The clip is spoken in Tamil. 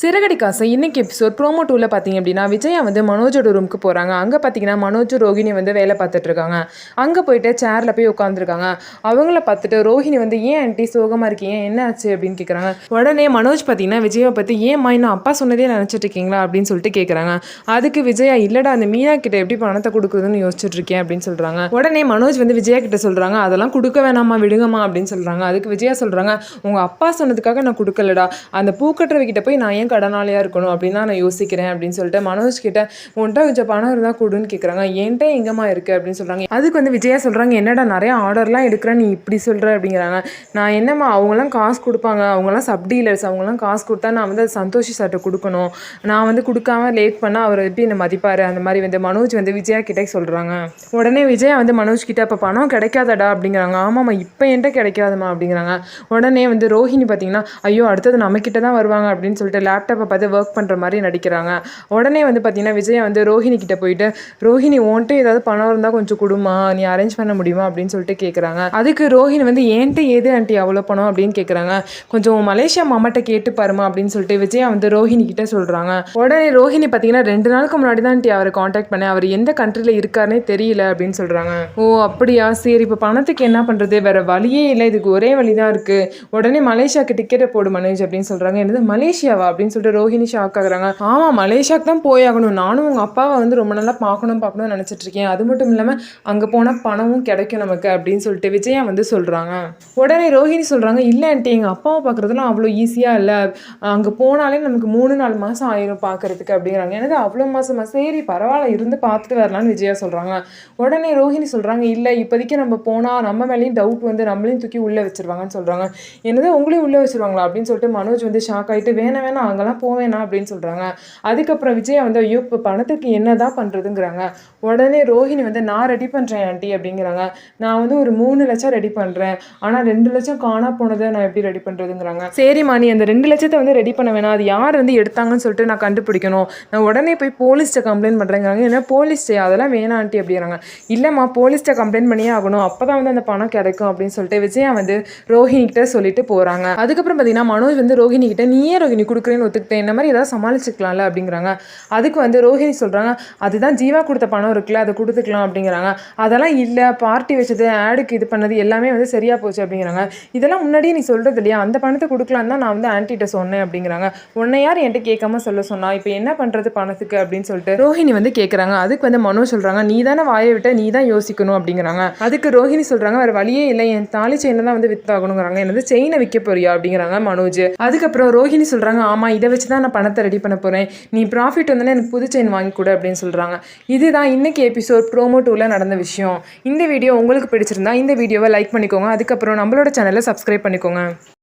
சிறகடி காசை இன்னைக்கு எபிசோட் ப்ரோமோ 2ல பார்த்தீங்க அப்படின்னா விஜயா வந்து மனோஜோட ரூமுக்கு போகிறாங்க. அங்கே பார்த்தீங்கன்னா மனோஜ் ரோஹிணி வந்து வேலை பார்த்துட்டு இருக்காங்க. அங்கே போயிட்டு சேரில் போய் உட்காந்துருக்காங்க. அவங்கள பார்த்துட்டு ரோஹிணி வந்து ஏன் ஆண்டி சோகமாக இருக்கீங்க, என்ன ஆச்சு அப்படின்னு கேட்குறாங்க. உடனே மனோஜ் பார்த்தீங்கன்னா விஜயாவை பற்றி ஏன்மா இன்னும் அப்பா சொன்னதே நினச்சிட்டு இருக்கீங்களா அப்படின்னு சொல்லிட்டு கேட்குறாங்க. அதுக்கு விஜயா இல்லைடா அந்த மீனா கிட்ட எப்படி பணத்தை கொடுக்குறதுன்னு யோசிச்சுட்டு இருக்கேன் அப்படின்னு சொல்கிறாங்க. உடனே மனோஜ் வந்து விஜயா கிட்ட சொல்கிறாங்க அதெல்லாம் கொடுக்க வேணாமா விடுங்கம்மா அப்படின்னு சொல்கிறாங்க. அதுக்கு விஜயா சொல்கிறாங்க உங்கள் அப்பா சொன்னதுக்காக நான் கொடுக்கலடா, அந்த பூக்கட்டுறவிக்கிட்ட போய் நான் கடனாளியாக இருக்கணும் அப்படின்னு தான் நான் யோசிக்கிறேன் அப்படின்னு சொல்லிட்டு மனோஜ் கிட்ட உன்ட்ட கொஞ்சம் பணம் இருந்தால் கொடுன்னு கேட்குறாங்க. என்கிட்ட எங்கம்மா இருக்குது அப்படின்னு சொல்கிறாங்க. அதுக்கு வந்து விஜயா சொல்கிறாங்க என்னடா நிறைய ஆர்டர்லாம் எடுக்கிறேன் நீ இப்படி சொல்கிற அப்படிங்கிறாங்க. நான் என்னம்மா அவங்களாம் காசு கொடுப்பாங்க, அவங்களாம் சப் டீலர்ஸ், அவங்களாம் காசு கொடுத்தா நான் வந்து சந்தோஷி சார்ட்ட கொடுக்கணும், நான் வந்து கொடுக்காம லேட் பண்ணால் அவர் எப்படி என்னை மதிப்பார், அந்த மாதிரி வந்து மனோஜ் வந்து விஜயா கிட்டே சொல்கிறாங்க. உடனே விஜயா வந்து மனோஜ் கிட்ட அப்போ பணம் கிடைக்காதடா அப்படிங்கிறாங்க. ஆமாம்மா இப்போ என்கிட்ட கிடைக்காதுமா அப்படிங்கிறாங்க. உடனே வந்து ரோஹிணி பார்த்தீங்கன்னா ஐயோ அடுத்தது நம்மக்கிட்ட தான் வருவாங்க அப்படின்னு சொல்லிட்டு லேப்டாப்பை பார்த்து ஒர்க் பண்ணுற மாதிரி நடிக்கிறாங்க. உடனே வந்து பார்த்தீங்கன்னா விஜயா வந்து ரோஹிணி கிட்ட போயிட்டு ரோஹிணி ஓன்ட்டு ஏதாவது பணம் இருந்தால் கொஞ்சம் கொடுமா, நீ அரேஞ்ச் பண்ண முடியுமா அப்படின்னு சொல்லிட்டு கேட்குறாங்க. அதுக்கு ரோஹிணி வந்து ஏன்ட்டு ஏது ஆண்டி அவ்வளோ பணம் அப்படின்னு கேட்குறாங்க. கொஞ்சம் மலேசியா மாமாட்ட கேட்டு பாருமா அப்படின்னு சொல்லிட்டு விஜயா வந்து ரோஹிணி கிட்ட சொல்கிறாங்க. உடனே ரோஹிணி பார்த்தீங்கன்னா 2 நாளுக்கு முன்னாடி தான் ஆண்டி அவரை காண்டாக்ட் பண்ணேன், அவர் எந்த கண்ட்ரியில் இருக்காருன்னே தெரியல அப்படின்னு சொல்கிறாங்க. ஓ அப்படியா, சரி இப்போ பணத்துக்கு என்ன பண்ணுறது, வேறு வழியே இல்லை, இதுக்கு ஒரே வழி தான் இருக்குது, உடனே மலேசியாவுக்கு டிக்கெட்டை போடு மனோஜ் அப்படின்னு சொல்கிறாங்க. என்னது மலேசியாவா அப்படின்னு சொல்லிட்டு ரோஹிணி ஷாக் ஆகுறாங்க. ஆமாம் மலேசியாவுக்கு தான் போயாகணும், நானும் உங்கள் அப்பாவை வந்து ரொம்ப நல்லா பார்க்கணும்னு நினச்சிட்டு இருக்கேன், அது மட்டும் இல்லாமல் அங்கே போனால் பணமும் கிடைக்கும் நமக்கு அப்படின்னு சொல்லிட்டு விஜயா வந்து சொல்கிறாங்க. உடனே ரோஹிணி சொல்கிறாங்க இல்லை ஆண்டி எங்கள் அப்பாவை பார்க்குறதுலாம் அவ்வளோ ஈஸியாக இல்லை, அங்கே போனாலே நமக்கு 3-4 மாதம் ஆயிரும் பார்க்குறதுக்கு அப்படிங்கிறாங்க. எனக்கு அவ்வளோ மாதமா, சரி பரவாயில்ல இருந்து பார்த்துட்டு வரலான்னு விஜயா சொல்கிறாங்க. உடனே ரோஹிணி சொல்கிறாங்க இல்லை இப்போதைக்கு நம்ம போனால் நம்ம மேலேயும் டவுட் வந்து நம்மளையும் தூக்கி உள்ளே வச்சிருவாங்கன்னு சொல்கிறாங்க. என்னது உங்களையும் உள்ளே வச்சிருவாங்களா அப்படின்னு சொல்லிட்டு மனோஜ் வந்து ஷாக் ஆகிட்டு வேணாம் அங்கெல்லாம் போவேணா அப்படின்னு சொல்கிறாங்க. அதுக்கப்புறம் விஜயா வந்து ஐயோ இப்போ பணத்துக்கு என்ன தான் பண்ணுறதுங்கிறாங்க. உடனே ரோஹிணி வந்து நான் ரெடி பண்ணுறேன் ஆண்டி அப்படிங்கிறாங்க. நான் வந்து ஒரு 3 லட்சம் ரெடி பண்ணுறேன், ஆனால் 2 லட்சம் காணா போனதை நான் எப்படி ரெடி பண்ணுறதுங்கிறாங்க. சரிம்மா நீ அந்த 2 லட்சத்தை வந்து ரெடி பண்ண வேணாம், அது யார் வந்து எடுத்தாங்கன்னு சொல்லிட்டு நான் கண்டுபிடிக்கணும், நான் உடனே போய் போலீஸ்ட்டை கம்ப்ளைண்ட் பண்ணுறேங்கிறாங்க. ஏன்னா போலீஸ்ட்டே அதெல்லாம் வேணாம் ஆண்டி அப்படிங்கிறாங்க. இல்லைம்மா போலீஸ்ட்டை கம்ப்ளைண்ட் பண்ணியே ஆகணும், அப்போ தான் வந்து அந்த பணம் கிடைக்கும் அப்படின்னு சொல்லிட்டு விஜயா வந்து ரோஹிணி கிட்ட சொல்லிட்டு போகிறாங்க. அதுக்கப்புறம் பார்த்தீங்கன்னா மனோஜ் வந்து ரோஹிணி கிட்ட நீயே ரோஹிணி கொடுக்குறேன்னு ஒத்துக்கிட்டேன், இந்த மாதிரி ஏதாவது சமாளிச்சுக்கலாம்ல அப்படிங்கிறாங்க. அதுக்கு வந்து ரோஹிணி சொல்கிறாங்க அதுதான் ஜீவா கொடுத்த பணம் இருக்குல்ல அதை கொடுத்துக்கலாம் அப்படிங்கிறாங்க. அதெல்லாம் இல்லை பார்ட்டி வச்சது ஆடுக்கு இது பண்ணது எல்லாமே வந்து சரியாக போச்சு அப்படிங்கிறாங்க. இதெல்லாம் முன்னாடியே நீ சொல்கிறது இல்லையா, அந்த பணத்தை கொடுக்கலான்னு தான் நான் வந்து ஆன்ட்டிகிட்ட சொன்னேன் அப்படிங்கிறாங்க. உன்னை யார் என்கிட்ட கேட்காம சொல்ல சொன்னா, இப்போ என்ன பண்ணுறது பணத்துக்கு அப்படின்னு சொல்லிட்டு ரோஹிணி வந்து கேட்குறாங்க. அதுக்கு வந்து மனோ சொல்கிறாங்க நீ தானே வாயை விட்ட, நீ தான் யோசிக்கணும் அப்படிங்கிறாங்க. அதுக்கு ரோஹிணி சொல்கிறாங்க வேறு வழியே இல்லை, என் தாலி செயினை தான் வந்து வித்தாகணுங்கிறாங்க, என்னது செயினை விற்க போறியா அப்படிங்கிறாங்க மனோஜ். அதுக்கப்புறம் ரோஹிணி சொல்கிறாங்க ஆமாம் இதை வச்சு தான் நான் பணத்தை ரெடி பண்ண போகிறேன், நீ ப்ராஃபிட் வந்தோன்னே எனக்கு புது செயின் வாங்கி கொடு அப்படின்னு சொல்கிறாங்க. இதுதான் இன்னைக்கு எபிசோட் ப்ரோமோ 2ல நடந்த விஷயம். இந்த வீடியோ உங்களுக்கு பிடிச்சிருந்தா இந்த வீடியோவை லைக் பண்ணிக்கோங்க, அதுக்கப்புறம் நம்மளோட சேனலை சப்ஸ்கிரைப் பண்ணிக்கோங்க.